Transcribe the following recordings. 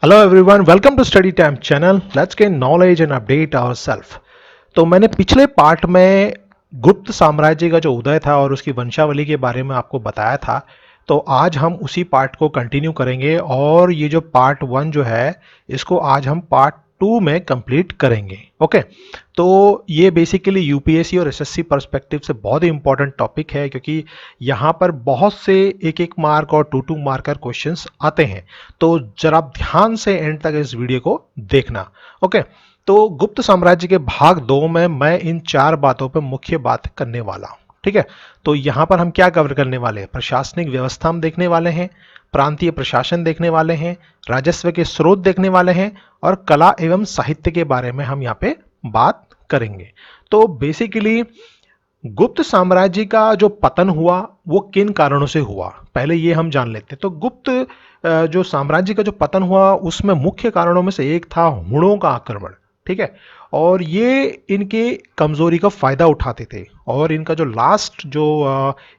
Hello everyone, welcome to study time channel. Let's gain knowledge and update ourself. तो मैंने पिछले part में गुप्त साम्राज्य का जो उदय था और उसकी वंशावली के बारे में आपको बताया था। तो आज हम उसी पार्ट को कंटिन्यू करेंगे और ये जो पार्ट वन जो है इसको आज हम पार्ट टू में कंप्लीट करेंगे। ओके। तो ये बेसिकली यूपीएससी और एसएससी पर्सपेक्टिव से बहुत ही इंपॉर्टेंट टॉपिक है, क्योंकि यहाँ पर बहुत से एक एक मार्क और टू टू मार्कर क्वेश्चंस आते हैं। तो जरा ध्यान से एंड तक इस वीडियो को देखना। ओके। तो गुप्त साम्राज्य के भाग दो में मैं इन चार बातों पर मुख्य बात करने वाला हूं। ठीक है। तो यहां पर हम क्या कवर करने वाले हैं? प्रशासनिक व्यवस्था हम देखने वाले हैं, प्रांतीय प्रशासन देखने वाले हैं, राजस्व के स्रोत देखने वाले हैं और कला एवं साहित्य के बारे में हम यहाँ पे बात करेंगे। तो बेसिकली गुप्त साम्राज्य का जो पतन हुआ वो किन कारणों से हुआ, पहले ये हम जान लेते हैं। तो गुप्त जो साम्राज्य का जो पतन हुआ उसमें मुख्य कारणों में से एक था हुणों का आक्रमण। ठीक है। और ये इनके कमजोरी का फायदा उठाते थे और इनका जो लास्ट जो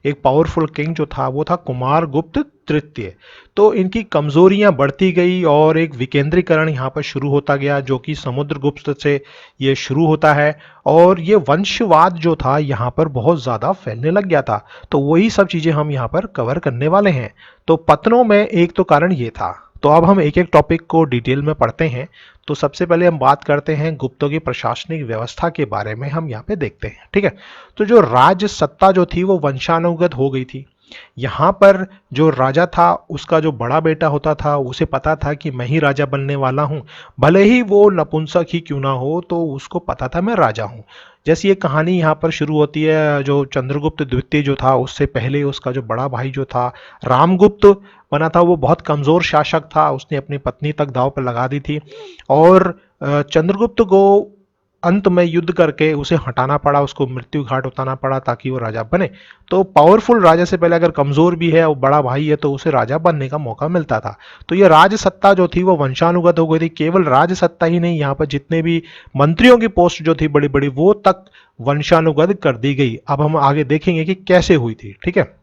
एक पावरफुल किंग जो था वो था कुमार गुप्त तृतीय। तो इनकी कमजोरियां बढ़ती गई और एक विकेंद्रीकरण यहाँ पर शुरू होता गया, जो कि समुद्रगुप्त से ये शुरू होता है। और ये वंशवाद जो था यहाँ पर बहुत ज़्यादा फैलने लग गया था। तो वही सब चीज़ें हम यहाँ पर कवर करने वाले हैं। तो पतनों में एक तो कारण ये था। तो अब हम एक एक टॉपिक को डिटेल में पढ़ते हैं। तो सबसे पहले हम बात करते हैं गुप्तों की प्रशासनिक व्यवस्था के बारे में, हम यहाँ पे देखते हैं। ठीक है। तो जो राज सत्ता जो थी वो वंशानुगत हो गई थी। यहाँ पर जो राजा था उसका जो बड़ा बेटा होता था उसे पता था कि मैं ही राजा बनने वाला हूँ, भले ही वो नपुंसक ही क्यों ना हो, तो उसको पता था मैं राजा हूँ। जैसी ये कहानी यहाँ पर शुरू होती है, जो चंद्रगुप्त द्वितीय जो था उससे पहले उसका जो बड़ा भाई जो था रामगुप्त बना था, वो बहुत कमजोर शासक था। उसने अपनी पत्नी तक दांव पर लगा दी थी और चंद्रगुप्त को अंत में युद्ध करके उसे हटाना पड़ा, उसको मृत्यु घाट उतारना पड़ा ताकि वो राजा बने। तो पावरफुल राजा से पहले अगर कमजोर भी है और बड़ा भाई है तो उसे राजा बनने का मौका मिलता था। तो ये राज सत्ता जो थी वो वंशानुगत हो गई थी। केवल राज सत्ता ही नहीं, यहाँ पर जितने भी मंत्रियों की पोस्ट जो थी बड़ी बड़ी वो तक वंशानुगत कर दी गई। अब हम आगे देखेंगे कि कैसे हुई थी। ठीक है।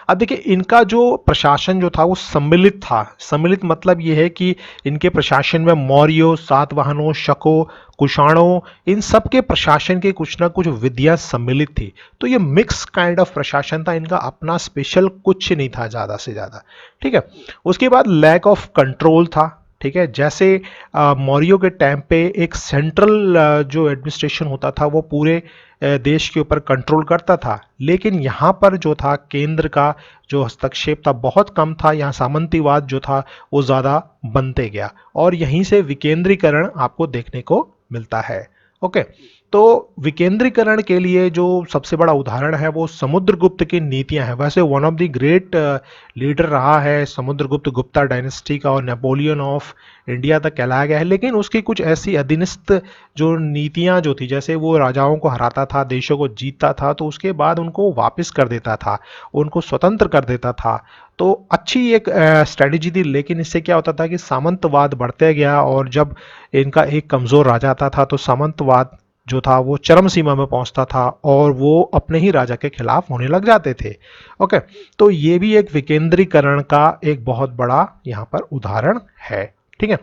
अब देखिए इनका जो प्रशासन जो था वो सम्मिलित था। सम्मिलित मतलब ये है कि इनके प्रशासन में मौर्यों, सातवाहनों, शकों, कुषाणों, इन सब के प्रशासन के कुछ ना कुछ विधियां सम्मिलित थी। तो ये मिक्स काइंड ऑफ प्रशासन था, इनका अपना स्पेशल कुछ नहीं था ज्यादा से ज्यादा। ठीक है। उसके बाद लैक ऑफ कंट्रोल था। ठीक है। जैसे मौर्यों के टाइम पे एक सेंट्रल जो एडमिनिस्ट्रेशन होता था वो पूरे देश के ऊपर कंट्रोल करता था, लेकिन यहाँ पर जो था केंद्र का जो हस्तक्षेप था बहुत कम था। यहाँ सामंतीवाद जो था वो ज़्यादा बनते गया और यहीं से विकेंद्रीकरण आपको देखने को मिलता है। ओके। तो विकेंद्रीकरण के लिए जो सबसे बड़ा उदाहरण है वो समुद्रगुप्त की नीतियां हैं। वैसे one of the great leader रहा है समुद्रगुप्त, गुप्ता डायनेस्टी का, और नेपोलियन ऑफ इंडिया तक कहलाया गया है। लेकिन उसकी कुछ ऐसी अधीनस्थ जो नीतियां जो थी, जैसे वो राजाओं को हराता था, देशों को जीतता था, तो उसके बाद उनको वापस कर देता था, उनको स्वतंत्र कर देता था। तो अच्छी एक स्ट्रेटेजी थी, लेकिन इससे क्या होता था कि सामंतवाद बढ़ते गया और जब इनका एक कमजोर राजा आता था तो सामंतवाद जो था वो चरम सीमा में पहुंचता था और वो अपने ही राजा के खिलाफ होने लग जाते थे। ओके। तो ये भी एक विकेंद्रीकरण का एक बहुत बड़ा यहाँ पर उदाहरण है। ठीक है।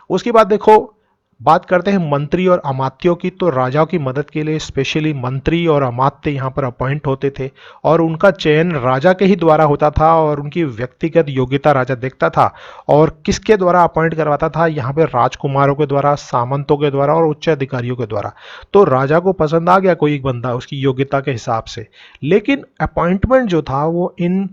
उसके बाद देखो बात करते हैं मंत्री और अमात्यों की। तो राजाओं की मदद के लिए स्पेशली मंत्री और अमात्य यहाँ पर अपॉइंट होते थे और उनका चयन राजा के ही द्वारा होता था और उनकी व्यक्तिगत योग्यता राजा देखता था। और किसके द्वारा अपॉइंट करवाता था? यहाँ पे राजकुमारों के द्वारा, सामंतों के द्वारा और उच्च अधिकारियों के द्वारा। तो राजा को पसंद आ गया कोई एक बंदा उसकी योग्यता के हिसाब से, लेकिन अपॉइंटमेंट जो था वो इन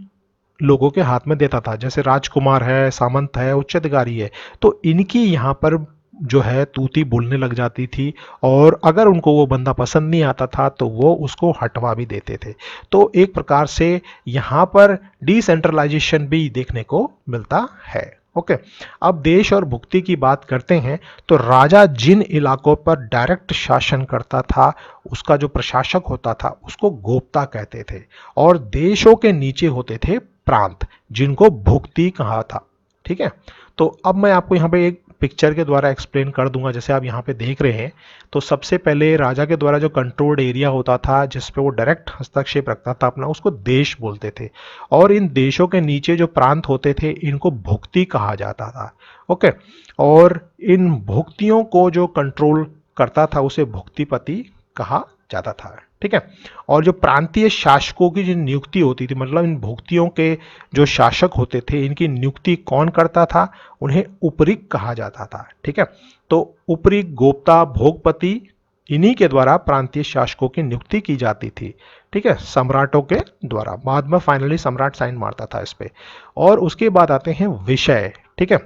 लोगों के हाथ में देता था। जैसे राजकुमार है, सामंत है, उच्च अधिकारी है, तो इनकी यहाँ पर जो है तूती बोलने लग जाती थी और अगर उनको वो बंदा पसंद नहीं आता था तो वो उसको हटवा भी देते थे। तो एक प्रकार से यहाँ पर डिसेंट्रलाइजेशन भी देखने को मिलता है। ओके। अब देश और भुक्ति की बात करते हैं। तो राजा जिन इलाकों पर डायरेक्ट शासन करता था उसका जो प्रशासक होता था उसको गोप्ता कहते थे और देशों के नीचे होते थे प्रांत, जिनको भुक्ति कहा था। ठीक है। तो अब मैं आपको यहाँ पे एक पिक्चर के द्वारा एक्सप्लेन कर दूंगा। जैसे आप यहाँ पे देख रहे हैं, तो सबसे पहले राजा के द्वारा जो कंट्रोल्ड एरिया होता था जिस पे वो डायरेक्ट हस्तक्षेप रखता था अपना, उसको देश बोलते थे। और इन देशों के नीचे जो प्रांत होते थे इनको भुक्ति कहा जाता था। ओके, और इन भुक्तियों को जो कंट्रोल करता था उसे भुक्तिपति कहा जाता था। ठीक है, और जो प्रांतीय शासकों की जो नियुक्ति होती थी, मतलब इन भुक्तियों के जो शासक होते थे इनकी नियुक्ति कौन करता था, उन्हें उपरिक कहा जाता था। ठीक है, तो उपरिक, गोप्ता, भोगपति, इन्हीं के द्वारा प्रांतीय शासकों की नियुक्ति की जाती थी। ठीक है, सम्राटों के द्वारा। बाद में फाइनली सम्राट साइन मारता था इस पे। और उसके बाद आते हैं विषय। ठीक है,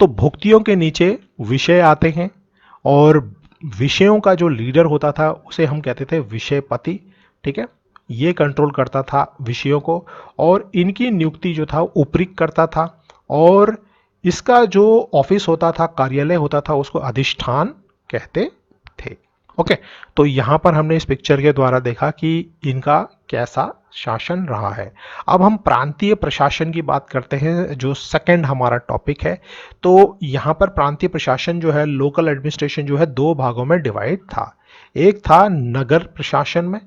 तो भुक्तियों के नीचे विषय आते हैं, और विषयों का जो लीडर होता था उसे हम कहते थे विषयपति। ठीक है, ये कंट्रोल करता था विषयों को, और इनकी नियुक्ति जो था उपरिक करता था। और इसका जो ऑफिस होता था, कार्यालय होता था, उसको अधिष्ठान कहते थे। ओके, तो यहां पर हमने इस पिक्चर के द्वारा देखा कि इनका कैसा शासन रहा है। अब हम प्रांतीय प्रशासन की बात करते हैं, जो सेकंड हमारा टॉपिक है। तो यहां पर प्रांतीय प्रशासन जो है, लोकल एडमिनिस्ट्रेशन जो है, दो भागों में डिवाइड था। एक था नगर प्रशासन में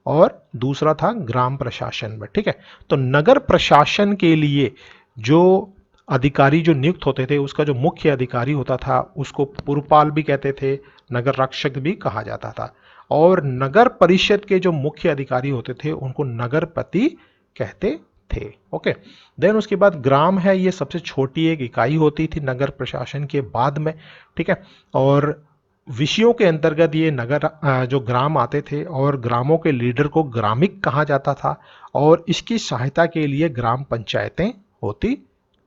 और दूसरा था ग्राम प्रशासन में। ठीक है, तो नगर प्रशासन के लिए जो अधिकारी जो नियुक्त होते थे, उसका जो मुख्य अधिकारी होता था उसको पुरपाल भी कहते थे, नगर रक्षक भी कहा जाता था। और नगर परिषद के जो मुख्य अधिकारी होते थे उनको नगरपति कहते थे। ओके, देन उसके बाद ग्राम है, ये सबसे छोटी एक इकाई होती थी नगर प्रशासन के बाद में। ठीक है, और विषयों के अंतर्गत ये नगर जो ग्राम आते थे, और ग्रामों के लीडर को ग्रामिक कहा जाता था, और इसकी सहायता के लिए ग्राम पंचायतें होती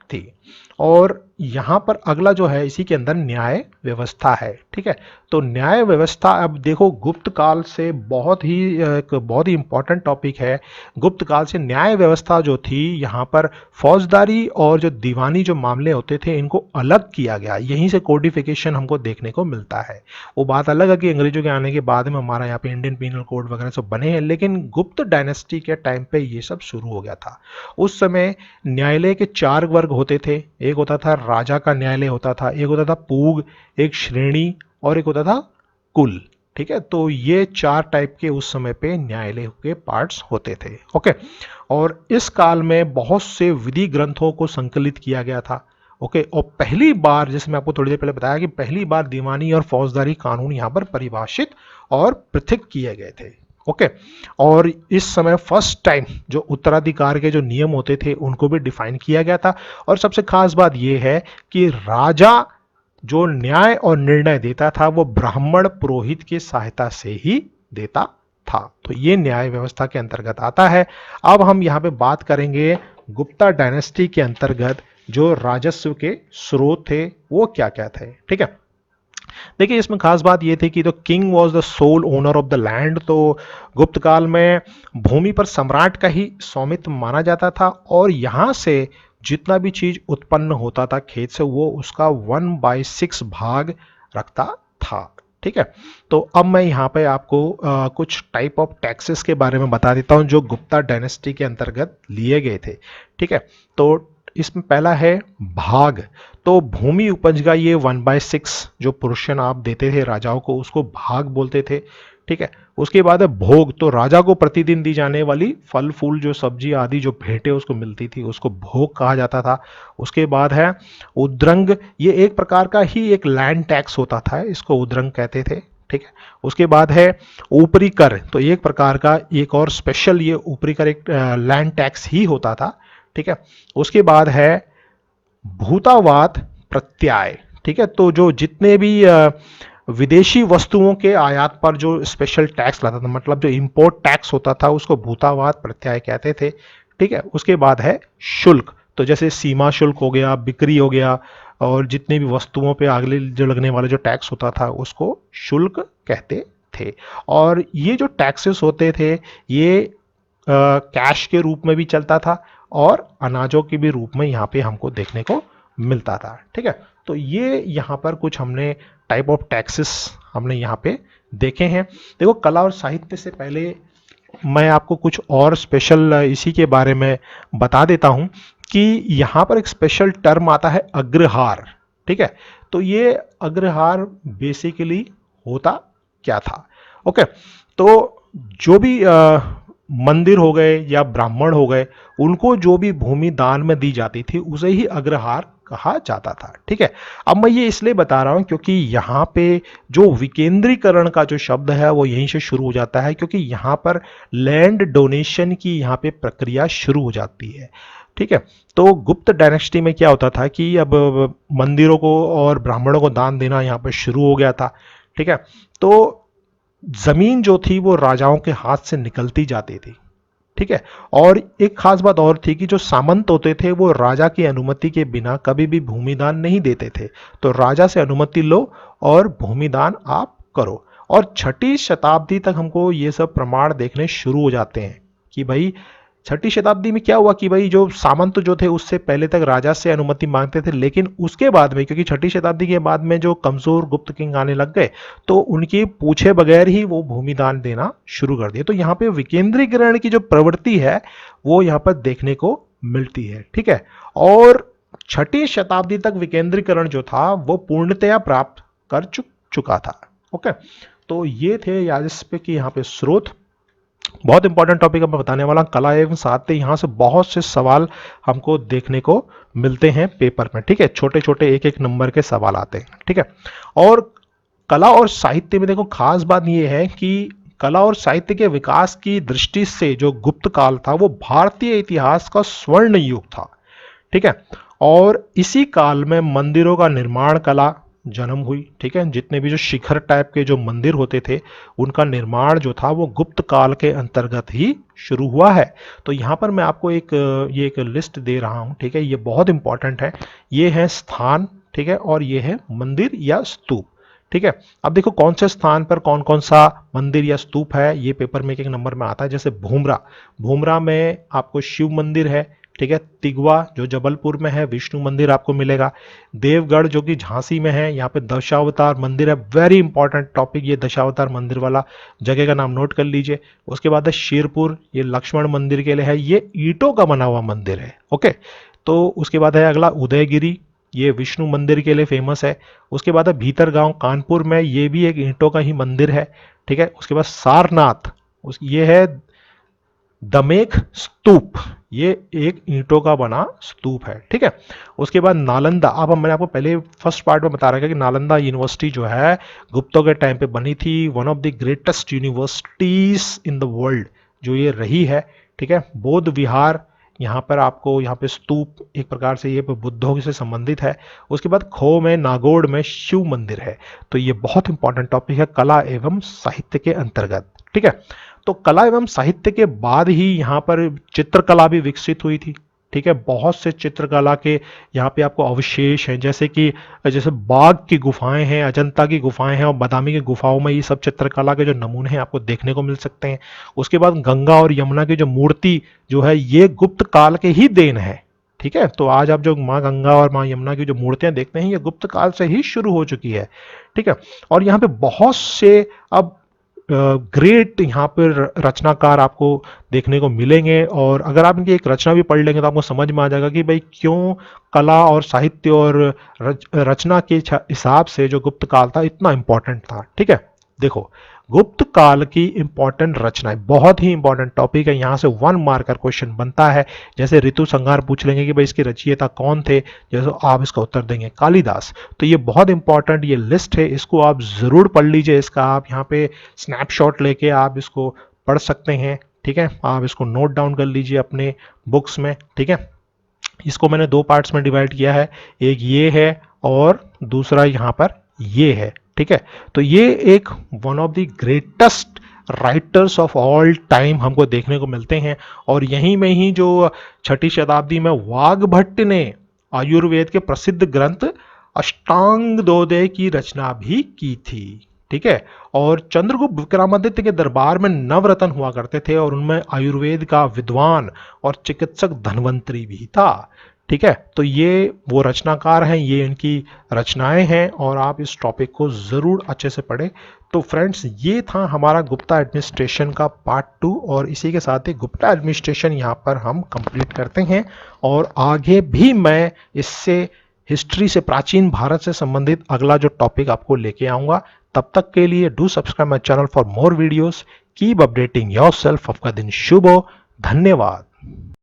थी। और यहां पर अगला जो है, इसी के अंदर न्याय व्यवस्था है। ठीक है, तो न्याय व्यवस्था, अब देखो गुप्त काल से एक बहुत ही इंपॉर्टेंट टॉपिक है। गुप्त काल से न्याय व्यवस्था जो थी, यहां पर फौजदारी और जो दीवानी जो मामले होते थे इनको अलग किया गया। यहीं से कोडिफिकेशन हमको देखने को मिलता है। वो बात अलग है कि अंग्रेजों के आने के बाद में हमारा यहाँ पे इंडियन पीनल कोड वगैरह सब बने हैं, लेकिन गुप्त डायनेस्टी के टाइम पे ये सब शुरू हो गया था। उस समय न्यायालय के 4 वर्ग होते थे। एक होता था राजा का न्यायालय होता था, एक होता था पूग, एक श्रेणी, और एक होता था कुल। ठीक है, तो ये 4 टाइप के उस समय पे न्यायालय के पार्ट्स होते थे। ओके, और इस काल में बहुत से विधि ग्रंथों को संकलित किया गया था। ओके, और पहली बार, जैसे मैं आपको थोड़ी देर पहले बताया कि पहली बार दीवानी और फौजदारी कानून यहां पर परिभाषित और पृथक किए गए थे। ओके, और इस समय फर्स्ट टाइम जो उत्तराधिकार के जो नियम होते थे उनको भी डिफाइन किया गया था। और सबसे खास बात यह है कि राजा जो न्याय और निर्णय देता था वो ब्राह्मण पुरोहित की सहायता से ही देता था। तो ये न्याय व्यवस्था के अंतर्गत आता है। अब हम यहाँ पे बात करेंगे गुप्ता डायनेस्टी के अंतर्गत जो राजस्व के स्रोत थे वो क्या क्या थे। ठीक है, देखिए इसमें खास बात यह थी कि तो king was the sole owner of the land. तो गुप्त काल में भूमि पर सम्राट का ही स्वामित्व माना जाता था, और यहां से जितना भी चीज उत्पन्न होता था खेत से, वो उसका 1/6 भाग रखता था। ठीक है, तो अब मैं यहाँ पे आपको कुछ टाइप ऑफ टैक्सेस के बारे में बता देता हूँ जो गुप्ता डायनेस्टी के अंतर्गत लिए गए थे। ठीक है, तो इसमें पहला है भाग। तो भूमि उपज का ये 1/6 जो पोर्शन आप देते थे राजाओं को, उसको भाग बोलते थे। ठीक है, उसके बाद है भोग। तो राजा को प्रतिदिन दी जाने वाली फल फूल जो सब्जी आदि जो भेंटें उसको मिलती थी उसको भोग कहा जाता था। उसके बाद है उद्रंग। ये एक प्रकार का ही एक लैंड टैक्स होता था, इसको उद्रंग कहते थे। ठीक है, उसके बाद है ऊपरी कर। तो एक प्रकार का एक और स्पेशल ये ऊपरी कर एक लैंड टैक्स ही होता था। ठीक है, उसके बाद है भूतावाद प्रत्याय। ठीक है, तो जो जितने भी विदेशी वस्तुओं के आयात पर जो स्पेशल टैक्स लाता था, मतलब जो इंपोर्ट टैक्स होता था, उसको भूतावाद प्रत्याय कहते थे। ठीक है, उसके बाद है शुल्क। तो जैसे सीमा शुल्क हो गया, बिक्री हो गया, और जितने भी वस्तुओं पे अगले जो लगने वाला जो टैक्स होता था उसको शुल्क कहते थे। और ये जो टैक्सेस होते थे ये कैश के रूप में भी चलता था और अनाजों के भी रूप में यहाँ पे हमको देखने को मिलता था। ठीक है, तो ये यहाँ पर कुछ हमने टाइप ऑफ टैक्सेस हमने यहाँ पे देखे हैं। देखो कला और साहित्य से पहले मैं आपको कुछ और स्पेशल इसी के बारे में बता देता हूँ कि यहाँ पर एक स्पेशल टर्म आता है अग्रहार। ठीक है। तो ये अग्रहार बेसिकली होता क्या था? ओके, तो जो भी मंदिर हो गए या ब्राह्मण हो गए, उनको जो भी भूमि दान में दी जाती थी उसे ही अग्रहार कहा जाता था। ठीक है। अब मैं ये इसलिए बता रहा हूं क्योंकि यहां पे जो विकेंद्रीकरण का जो शब्द है वो यहीं से शुरू हो जाता है, क्योंकि यहां पर लैंड डोनेशन की यहां पे प्रक्रिया शुरू हो जाती है। ठीक है। तो गुप्त डायनेस्टी में क्या होता था कि अब मंदिरों को और ब्राह्मणों को दान देना यहाँ पर शुरू हो गया था। ठीक है। तो जमीन जो थी वो राजाओं के हाथ से निकलती जाती थी। ठीक है। और एक खास बात और थी कि जो सामंत होते थे वो राजा की अनुमति के बिना कभी भी भूमिदान नहीं देते थे। तो राजा से अनुमति लो और भूमिदान आप करो। और छठी शताब्दी तक हमको ये सब प्रमाण देखने शुरू हो जाते हैं कि भाई छठी शताब्दी में क्या हुआ कि भाई जो सामंत जो थे उससे पहले तक राजा से अनुमति मांगते थे, लेकिन उसके बाद में क्योंकि छठी शताब्दी के बाद में जो कमजोर गुप्त किंग आने लग गए तो उनकी पूछे बगैर ही वो भूमिदान देना शुरू कर दिए। तो यहाँ पे विकेंद्रीकरण की जो प्रवृत्ति है वो यहाँ पर देखने को मिलती है। ठीक है। और छठी शताब्दी तक विकेंद्रीकरण जो था वो पूर्णतया प्राप्त कर चुका था। ओके, तो ये थे याजस्प के यहाँ पे स्रोत। बहुत इंपॉर्टेंट टॉपिक मैं बताने वाला हूं, कला एवं साहित्य। यहां से बहुत से सवाल हमको देखने को मिलते हैं पेपर में। ठीक है, छोटे छोटे एक एक नंबर के सवाल आते हैं। ठीक है। और कला और साहित्य में देखो खास बात यह है कि कला और साहित्य के विकास की दृष्टि से जो गुप्त काल था वो भारतीय इतिहास का स्वर्ण युग था। ठीक है। और इसी काल में मंदिरों का निर्माण कला जन्म हुई। ठीक है। जितने भी जो शिखर टाइप के जो मंदिर होते थे उनका निर्माण जो था वो गुप्त काल के अंतर्गत ही शुरू हुआ है। तो यहाँ पर मैं आपको ये एक लिस्ट दे रहा हूँ। ठीक है, ये बहुत इंपॉर्टेंट है। ये है स्थान, ठीक है, और ये है मंदिर या स्तूप। ठीक है। अब देखो कौन से स्थान पर कौन कौन सा मंदिर या स्तूप है, ये पेपर में एक एक नंबर में आता है। जैसे भूमरा, भूमरा में आपको शिव मंदिर है। ठीक है। तिगवा जो जबलपुर में है, विष्णु मंदिर आपको मिलेगा। देवगढ़ जो कि झांसी में है, यहाँ पे दशावतार मंदिर है। वेरी इंपॉर्टेंट टॉपिक ये दशावतार मंदिर वाला, जगह का नाम नोट कर लीजिए। उसके बाद है शेरपुर, ये लक्ष्मण मंदिर के लिए है, ये ईंटों का बना हुआ मंदिर है। ओके, तो उसके बाद है अगला उदयगिरी, ये विष्णु मंदिर के लिए फेमस है। उसके बाद है भीतरगांव कानपुर में, ये भी एक ईंटों का ही मंदिर है। ठीक है। उसके बाद सारनाथ, ये है दमेक स्तूप, ये एक ईंटों का बना स्तूप है। ठीक है। उसके बाद नालंदा, अब मैंने आपको पहले फर्स्ट पार्ट में बता रहा था कि नालंदा यूनिवर्सिटी जो है गुप्तों के टाइम पे बनी थी, one of the greatest universities in the world जो ये रही है। ठीक है। बौद्ध विहार, यहाँ पर आपको यहाँ पे स्तूप एक प्रकार से ये बुद्धों से संबंधित है। उसके बाद खो में नागौड़ में शिव मंदिर है। तो ये बहुत इंपॉर्टेंट टॉपिक है कला एवं साहित्य के अंतर्गत। ठीक है। तो कला एवं साहित्य के बाद ही यहाँ पर चित्रकला भी विकसित हुई थी। ठीक है। बहुत से चित्रकला के यहाँ पे आपको अवशेष हैं, जैसे बाघ की गुफाएं हैं, अजंता की गुफाएं हैं और बादामी की गुफाओं में ये सब चित्रकला के जो नमूने हैं आपको देखने को मिल सकते हैं। उसके बाद गंगा और यमुना की जो मूर्ति जो है ये गुप्त काल के ही देन है। ठीक है। तो आज आप जो माँ गंगा और माँ यमुना की जो मूर्तियां देखते हैं ये गुप्त काल से ही शुरू हो चुकी है। ठीक है। और यहाँ पे बहुत से अब ग्रेट यहाँ पर रचनाकार आपको देखने को मिलेंगे, और अगर आप इनकी एक रचना भी पढ़ लेंगे तो आपको समझ में आ जाएगा कि भाई क्यों कला और साहित्य और रचना के हिसाब से जो गुप्त काल था इतना इंपॉर्टेंट था। ठीक है। देखो गुप्त काल की इंपॉर्टेंट रचनाएं, बहुत ही इंपॉर्टेंट टॉपिक है, यहां से 1 मार्क का क्वेश्चन बनता है। जैसे ऋतु संहार पूछ लेंगे कि भाई इसके रचयिता कौन थे, जैसे आप इसका उत्तर देंगे कालिदास। तो ये बहुत इंपॉर्टेंट ये लिस्ट है, इसको आप जरूर पढ़ लीजिए। इसका आप यहाँ पे स्नैपशॉट लेके आप इसको पढ़ सकते हैं। ठीक है। आप इसको नोट डाउन कर लीजिए अपने बुक्स में। ठीक है। इसको मैंने 2 पार्ट्स में डिवाइड किया है, एक ये है और दूसरा यहाँ पर ये है। ठीक है। तो ये एक one of the greatest writers of all time हमको देखने को मिलते हैं। और यहीं में ही जो छठी शताब्दी में वाघभट्ट ने आयुर्वेद के प्रसिद्ध ग्रंथ अष्टांगोदय की रचना भी की थी। ठीक है। और चंद्रगुप्त विक्रमादित्य के दरबार में नवरत्न हुआ करते थे और उनमें आयुर्वेद का विद्वान और चिकित्सक धन्वंतरी भी था। ठीक है। तो ये वो रचनाकार हैं, ये इनकी रचनाएं हैं और आप इस टॉपिक को जरूर अच्छे से पढ़ें। तो फ्रेंड्स ये था हमारा गुप्ता एडमिनिस्ट्रेशन का पार्ट 2 और इसी के साथ ही गुप्ता एडमिनिस्ट्रेशन यहाँ पर हम कंप्लीट करते हैं। और आगे भी मैं इससे हिस्ट्री से, प्राचीन भारत से संबंधित अगला जो टॉपिक आपको लेके आऊंगा। तब तक के लिए do subscribe my channel for more videos. Keep updating yourself. आपका दिन शुभ हो। धन्यवाद।